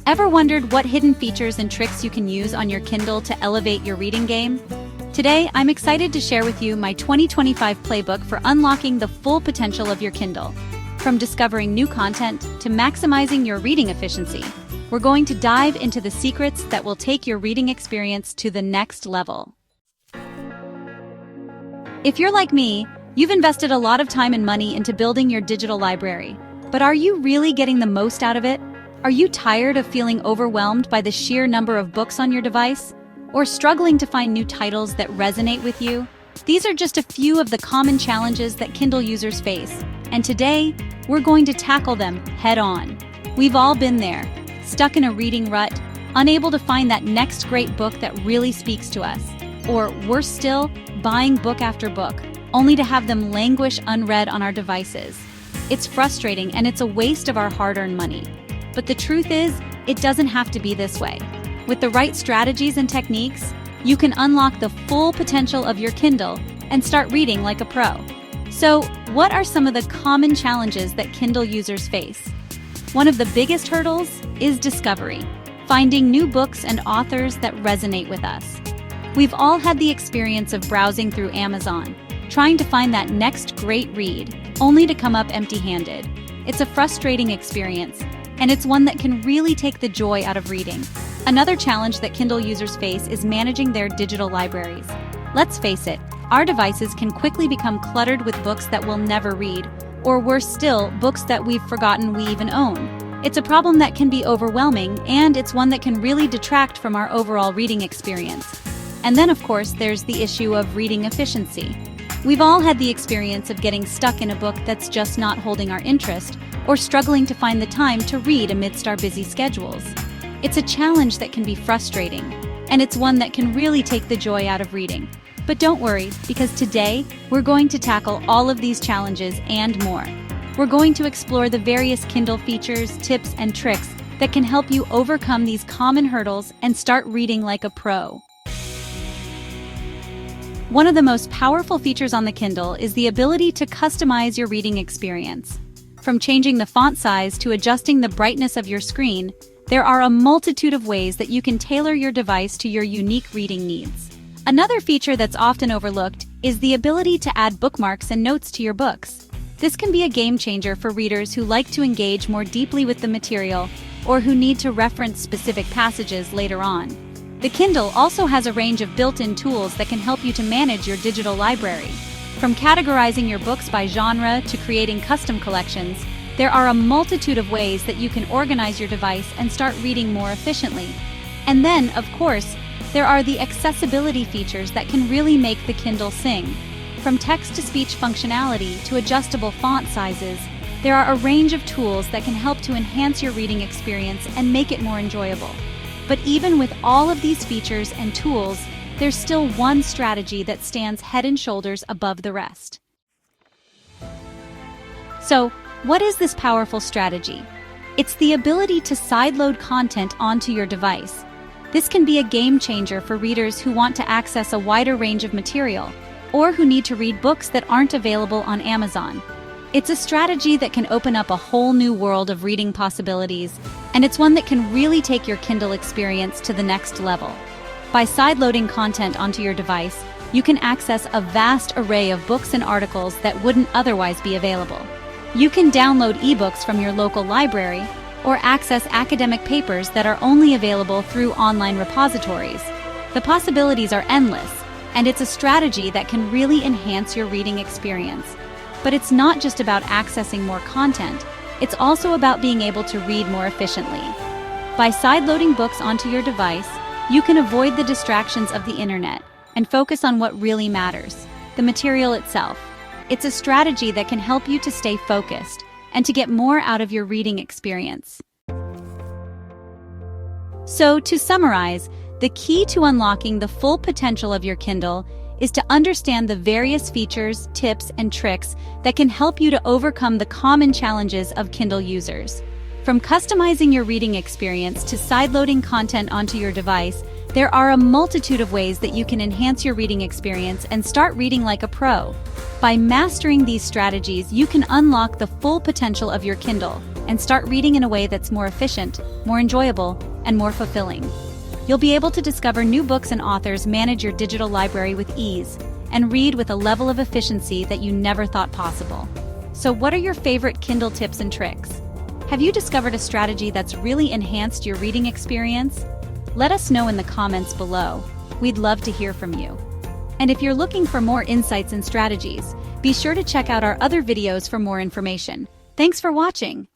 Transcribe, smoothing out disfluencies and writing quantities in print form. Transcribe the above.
Ever wondered what hidden features and tricks you can use on your Kindle to elevate your reading game? Today, I'm excited to share with you my 2025 playbook for unlocking the full potential of your Kindle. From discovering new content to maximizing your reading efficiency, we're going to dive into the secrets that will take your reading experience to the next level. If you're like me, you've invested a lot of time and money into building your digital library, but are you really getting the most out of it? Are you tired of feeling overwhelmed by the sheer number of books on your device? Or struggling to find new titles that resonate with you? These are just a few of the common challenges that Kindle users face, and today, we're going to tackle them head-on. We've all been there, stuck in a reading rut, unable to find that next great book that really speaks to us. Or, worse still, buying book after book, only to have them languish unread on our devices. It's frustrating and it's a waste of our hard-earned money. But the truth is, it doesn't have to be this way. With the right strategies and techniques, you can unlock the full potential of your Kindle and start reading like a pro. So, what are some of the common challenges that Kindle users face? One of the biggest hurdles is discovery, finding new books and authors that resonate with us. We've all had the experience of browsing through Amazon, trying to find that next great read, only to come up empty-handed. It's a frustrating experience, and it's one that can really take the joy out of reading. Another challenge that Kindle users face is managing their digital libraries. Let's face it, our devices can quickly become cluttered with books that we'll never read, or worse still, books that we've forgotten we even own. It's a problem that can be overwhelming, and it's one that can really detract from our overall reading experience. And then, of course, there's the issue of reading efficiency. We've all had the experience of getting stuck in a book that's just not holding our interest, or struggling to find the time to read amidst our busy schedules. It's a challenge that can be frustrating, and it's one that can really take the joy out of reading. But don't worry, because today, we're going to tackle all of these challenges and more. We're going to explore the various Kindle features, tips, and tricks that can help you overcome these common hurdles and start reading like a pro. One of the most powerful features on the Kindle is the ability to customize your reading experience. From changing the font size to adjusting the brightness of your screen, there are a multitude of ways that you can tailor your device to your unique reading needs. Another feature that's often overlooked is the ability to add bookmarks and notes to your books. This can be a game changer for readers who like to engage more deeply with the material or who need to reference specific passages later on. The Kindle also has a range of built-in tools that can help you to manage your digital library. From categorizing your books by genre to creating custom collections, there are a multitude of ways that you can organize your device and start reading more efficiently. And then, of course, there are the accessibility features that can really make the Kindle sing. From text-to-speech functionality to adjustable font sizes, there are a range of tools that can help to enhance your reading experience and make it more enjoyable. But even with all of these features and tools, there's still one strategy that stands head and shoulders above the rest. So, what is this powerful strategy? It's the ability to sideload content onto your device. This can be a game changer for readers who want to access a wider range of material, or who need to read books that aren't available on Amazon. It's a strategy that can open up a whole new world of reading possibilities, and it's one that can really take your Kindle experience to the next level. By sideloading content onto your device, you can access a vast array of books and articles that wouldn't otherwise be available. You can download ebooks from your local library or access academic papers that are only available through online repositories. The possibilities are endless, and it's a strategy that can really enhance your reading experience. But it's not just about accessing more content, it's also about being able to read more efficiently. By sideloading books onto your device, you can avoid the distractions of the internet and focus on what really matters, the material itself. It's a strategy that can help you to stay focused and to get more out of your reading experience. So, to summarize, the key to unlocking the full potential of your Kindle is to understand the various features, tips, and tricks that can help you to overcome the common challenges of Kindle users. From customizing your reading experience to sideloading content onto your device, there are a multitude of ways that you can enhance your reading experience and start reading like a pro. By mastering these strategies, you can unlock the full potential of your Kindle, and start reading in a way that's more efficient, more enjoyable, and more fulfilling. You'll be able to discover new books and authors, manage your digital library with ease, and read with a level of efficiency that you never thought possible. So what are your favorite Kindle tips and tricks? Have you discovered a strategy that's really enhanced your reading experience? Let us know in the comments below. We'd love to hear from you. And if you're looking for more insights and strategies, be sure to check out our other videos for more information. Thanks for watching.